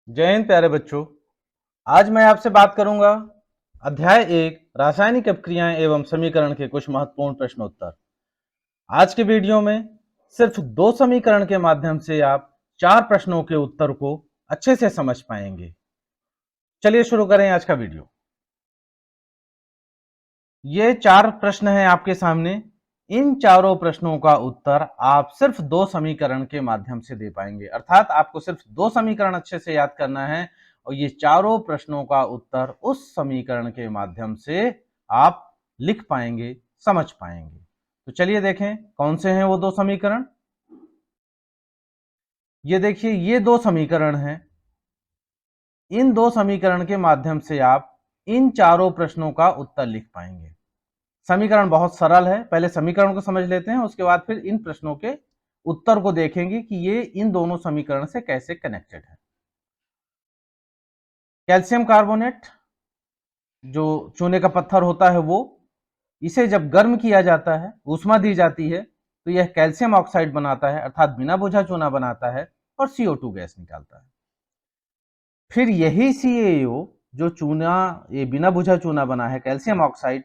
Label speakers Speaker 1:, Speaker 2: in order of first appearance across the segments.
Speaker 1: जय हिंद प्यारे बच्चों। आज मैं आपसे बात करूंगा अध्याय 1 रासायनिक अपक्रियाएं एवं समीकरण के कुछ महत्वपूर्ण प्रश्नोत्तर। आज के वीडियो में सिर्फ 2 समीकरण के माध्यम से आप 4 प्रश्नों के उत्तर को अच्छे से समझ पाएंगे। चलिए शुरू करें आज का वीडियो। ये 4 प्रश्न हैं आपके सामने। इन चारों प्रश्नों का उत्तर आप सिर्फ 2 समीकरण के माध्यम से दे पाएंगे, अर्थात आपको सिर्फ 2 समीकरण अच्छे से याद करना है और ये चारों प्रश्नों का उत्तर उस समीकरण के माध्यम से आप लिख पाएंगे, समझ पाएंगे। तो चलिए देखें कौन से हैं वो 2 समीकरण। ये देखिए, ये 2 समीकरण हैं। इन 2 समीकरण के माध्यम से आप इन चारों प्रश्नों का उत्तर लिख पाएंगे। समीकरण बहुत सरल है, पहले समीकरण को समझ लेते हैं, उसके बाद फिर इन प्रश्नों के उत्तर को देखेंगे कि ये इन दोनों समीकरण से कैसे कनेक्टेड है। कैल्शियम कार्बोनेट जो चूने का पत्थर होता है, वो इसे जब गर्म किया जाता है, ऊष्मा दी जाती है, तो यह कैल्शियम ऑक्साइड बनाता है, अर्थात बिना बुझा चूना बनाता है और CO2 गैस निकालता है। फिर यही CaO जो चूना, ये बिना बुझा चूना बना है कैल्शियम ऑक्साइड,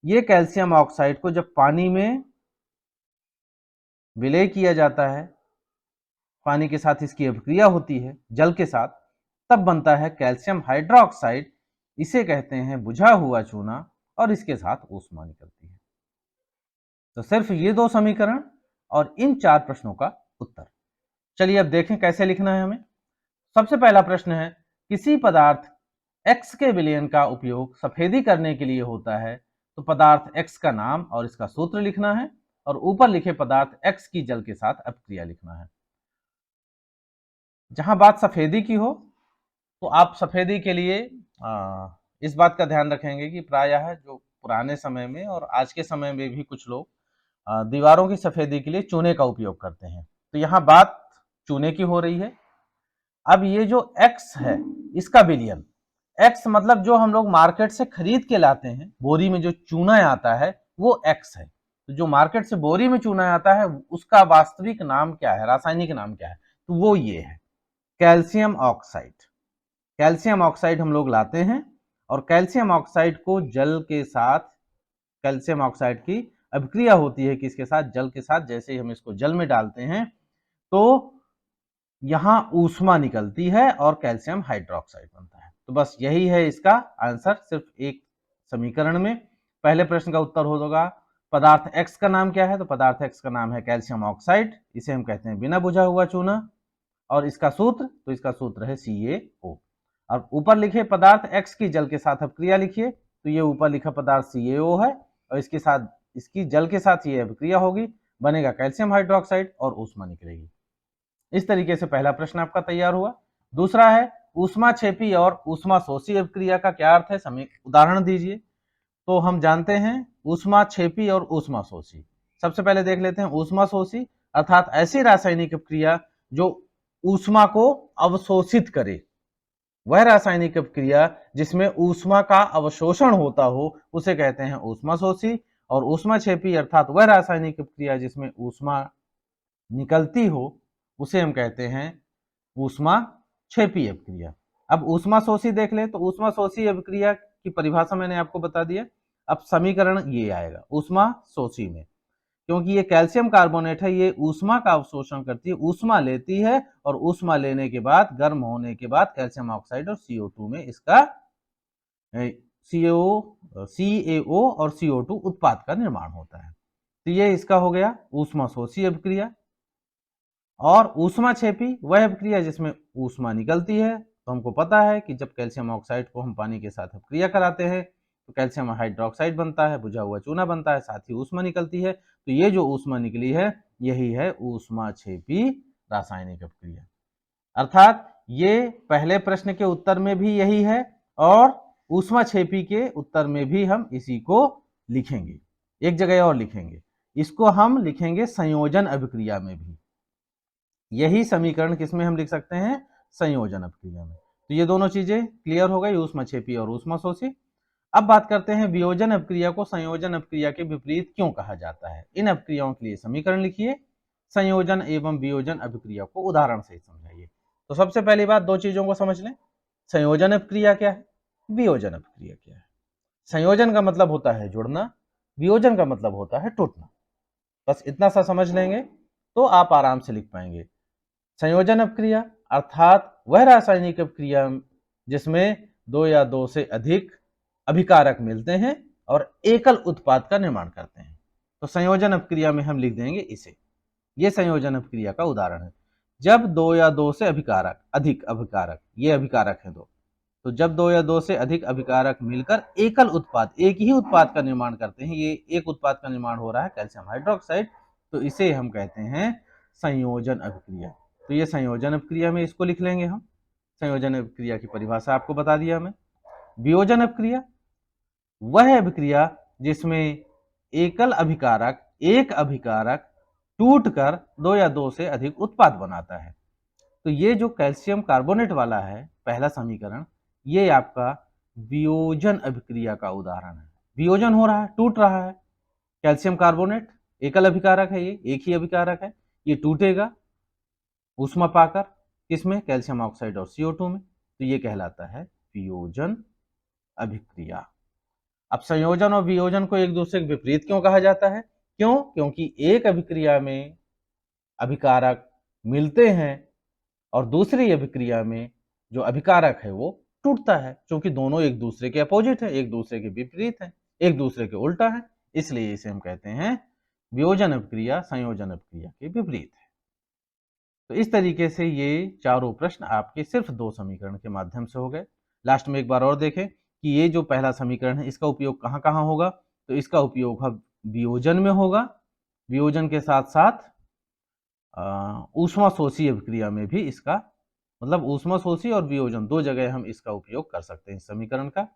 Speaker 1: ये कैल्शियम ऑक्साइड को जब पानी में विलय किया जाता है, पानी के साथ इसकी अभिक्रिया होती है जल के साथ, तब बनता है कैल्शियम हाइड्रोक्साइड। इसे कहते हैं बुझा हुआ चूना और इसके साथ ऊष्मा निकलती है। तो सिर्फ ये 2 समीकरण और इन 4 प्रश्नों का उत्तर। चलिए अब देखें कैसे लिखना है हमें। सबसे पहला प्रश्न है, किसी पदार्थ X के विलयन का उपयोग सफेदी करने के लिए होता है, तो पदार्थ X का नाम और इसका सूत्र लिखना है और ऊपर लिखे पदार्थ X की जल के साथ अपक्रिया लिखना है। जहां बात सफेदी की हो तो आप सफेदी के लिए इस बात का ध्यान रखेंगे कि प्रायः जो पुराने समय में और आज के समय में भी कुछ लोग दीवारों की सफेदी के लिए चूने का उपयोग करते हैं। तो यहाँ बात चूने की हो रही है। अब ये जो X है, इसका विलयन, X मतलब जो हम लोग मार्केट से खरीद के लाते हैं, बोरी में जो चूना आता है वो X है। तो जो मार्केट से बोरी में चूना आता है उसका वास्तविक नाम क्या है, रासायनिक नाम क्या है, तो वो ये है कैल्शियम ऑक्साइड। कैल्शियम ऑक्साइड हम लोग लाते हैं और कैल्शियम ऑक्साइड को जल के साथ, कैल्शियम ऑक्साइड की अभिक्रिया होती है किसके साथ, जल के साथ। जैसे ही हम इसको जल में डालते हैं तो यहां ऊष्मा निकलती है और कैल्शियम हाइड्रोक्साइड बनता है। तो बस यही है इसका आंसर, सिर्फ एक समीकरण में। पहले प्रश्न का उत्तर होगा पदार्थ X का नाम क्या है, तो पदार्थ X का नाम है कैल्शियम ऑक्साइड, इसे हम कहते हैं बिना बुझा हुआ चूना। और इसका सूत्र, तो इसका सूत्र है CaO। और ऊपर लिखे पदार्थ X की जल के साथ अभिक्रिया लिखिए, तो ये ऊपर लिखा पदार्थ CaO है और इसके साथ, इसकी जल के साथ ये अभिक्रिया होगी, बनेगा कैल्शियम हाइड्रोक्साइड और ऊष्मा निकलेगी। इस तरीके से पहला प्रश्न आपका तैयार हुआ। दूसरा है ऊष्मा छेपी और ऊष्मा शोषी अभिक्रिया का क्या अर्थ है, समय उदाहरण दीजिए। तो हम जानते हैं ऊष्मा छेपी और ऊष्मा शोषी। सबसे पहले देख लेते हैं ऊष्मा शोषी, अर्थात ऐसी रासायनिक अपक्रिया जो ऊष्मा को अवशोषित करे। वह रासायनिक अपक्रिया जिसमें ऊष्मा का अवशोषण होता हो उसे कहते हैं ऊष्मा शोषी। और ऊष्मा छेपी अर्थात वह रासायनिक अपक्रिया जिसमें ऊष्मा निकलती हो उसे हम कहते हैं ऊष्मा छेपी अपक्रिया। अब ऊष्मा शोषी देख ले, तो ऊष्मा शोषी अपक्रिया की परिभाषा मैंने आपको बता दिया। अब समीकरण ये आएगा ऊष्मा शोषी में, क्योंकि ये कैल्शियम कार्बोनेट है, ये ऊष्मा का अवशोषण करती है, ऊष्मा लेती है और ऊष्मा लेने के बाद, गर्म होने के बाद कैल्शियम ऑक्साइड और CO2 में इसका CaO और CO2 उत्पाद का निर्माण होता है। तो ये इसका हो गया ऊष्मा शोषी अपक्रिया। और ऊष्मा छेपी वह अपक्रिया जिसमें ऊष्मा निकलती है। तो हमको पता है कि जब कैल्शियम ऑक्साइड को हम पानी के साथ अपक्रिया कराते हैं तो कैल्शियम हाइड्रोक्साइड बनता है, बुझा हुआ चूना बनता है, साथ ही ऊष्मा निकलती है। तो ये जो ऊष्मा निकली है यही है ऊष्मा छेपी रासायनिक अपक्रिया। अर्थात ये पहले प्रश्न के उत्तर में भी यही है और ऊष्मा छेपी के उत्तर में भी हम इसी को लिखेंगे। एक जगह और लिखेंगे, इसको हम लिखेंगे संयोजन अभिक्रिया में भी। यही समीकरण किसमें हम लिख सकते हैं, संयोजन अपक्रिया में। तो ये दोनों चीजें क्लियर हो गई, ऊष्मा छेपी और ऊष्मा शोषी। अब बात करते हैं वियोजन अपक्रिया को संयोजन अपक्रिया के विपरीत क्यों कहा जाता है। इन अपक्रियाओं के लिए समीकरण लिखिए, संयोजन एवं वियोजन अपक्रिया को उदाहरण से समझाइए। तो सबसे पहली बात दो चीजों को समझ लें, संयोजन अपक्रिया क्या है, वियोजन अपक्रिया क्या है। संयोजन का मतलब होता है जुड़ना, वियोजन का मतलब होता है टूटना। बस इतना सा समझ लेंगे तो आप आराम से लिख पाएंगे। संयोजन अपक्रिया अर्थात वह रासायनिक अपक्रिया जिसमें दो या दो से अधिक अभिकारक मिलते हैं और एकल उत्पाद का निर्माण करते हैं। तो संयोजन अपक्रिया में हम लिख देंगे इसे, ये संयोजन अपक्रिया का उदाहरण है। जब दो या दो से अभिकारक, अधिक अभिकारक, ये अभिकारक है दो, तो जब दो या दो से अधिक अभिकारक मिलकर एकल उत्पाद, एक ही उत्पाद का निर्माण करते हैं, ये एक उत्पाद का निर्माण हो रहा है कैल्शियम हाइड्रोक्साइड, तो इसे हम कहते हैं संयोजन अभिक्रिया। तो ये संयोजन अभिक्रिया में इसको लिख लेंगे हम। संयोजन अभिक्रिया की परिभाषा आपको बता दिया मैं। वियोजन अभिक्रिया वह अभिक्रिया जिसमें एकल अभिकारक, एक अभिकारक टूटकर दो या दो से अधिक उत्पाद बनाता है। तो ये जो कैल्शियम कार्बोनेट वाला है पहला समीकरण, ये आपका वियोजन अभिक्रिया का उदाहरण है। वियोजन हो रहा है, टूट रहा है। कैल्शियम कार्बोनेट एकल अभिकारक है, ये एक ही अभिकारक है, ये टूटेगा ऊष्मा पाकर, किसमें, कैल्शियम ऑक्साइड और CO2 में, तो ये कहलाता है वियोजन अभिक्रिया। अब संयोजन और वियोजन को एक दूसरे के विपरीत क्यों कहा जाता है? क्यों? क्योंकि एक अभिक्रिया में अभिकारक मिलते हैं और दूसरी अभिक्रिया में जो अभिकारक है वो टूटता है, क्योंकि दोनों एक दूसरे के अपोजिट है, एक दूसरे के विपरीत है, एक दूसरे के उल्टा है, इसलिए इसे हम कहते हैं वियोजन अभिक्रिया संयोजन अभिक्रिया के विपरीत है। तो इस तरीके से ये चारों प्रश्न आपके सिर्फ दो समीकरण के माध्यम से हो गए। लास्ट में एक बार और देखें कि ये जो पहला समीकरण है इसका उपयोग कहाँ कहाँ होगा, तो इसका उपयोग वियोजन में होगा, वियोजन के साथ साथ ऊष्माशोषी अभिक्रिया में भी इसका, मतलब ऊष्माशोषी और वियोजन दो जगह हम इसका उपयोग कर सकते हैं इस समीकरण का।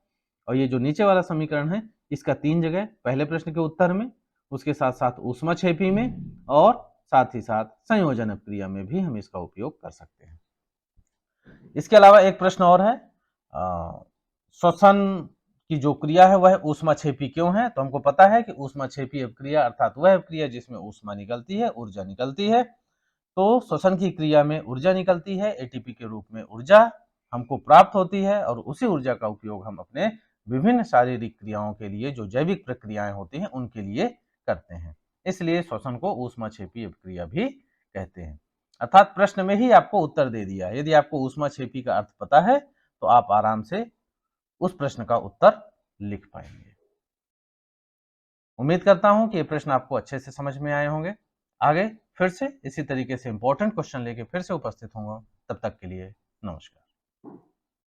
Speaker 1: और ये जो नीचे वाला समीकरण है इसका 3 जगह, पहले प्रश्न के उत्तर में, उसके साथ साथ ऊष्माक्षेपी में और साथ ही साथ संयोजन अभिक्रिया में भी हम इसका उपयोग कर सकते हैं। इसके अलावा एक प्रश्न और है, श्वसन की जो क्रिया है वह ऊष्माक्षेपी क्यों है? तो हमको पता है कि ऊष्माक्षेपी अभिक्रिया अर्थात वह अभिक्रिया जिसमें ऊष्मा निकलती है, ऊर्जा निकलती है। तो श्वसन की क्रिया में ऊर्जा निकलती है, एटीपी के रूप में ऊर्जा हमको प्राप्त होती है और उसी ऊर्जा का उपयोग हम अपने विभिन्न शारीरिक क्रियाओं के लिए, जो जैविक प्रक्रियाएं होती हैं उनके लिए करते हैं। इसलिए श्वसन को ऊष्माक्षेपी अभिक्रिया भी कहते हैं। अर्थात प्रश्न में ही आपको उत्तर दे दिया है। यदि आपको ऊष्माक्षेपी का अर्थ पता है तो आप आराम से उस प्रश्न का उत्तर लिख पाएंगे। उम्मीद करता हूं कि ये प्रश्न आपको अच्छे से समझ में आए होंगे। आगे फिर से इसी तरीके से इंपॉर्टेंट क्वेश्चन लेके फिर से उपस्थित होंगे। तब तक के लिए नमस्कार।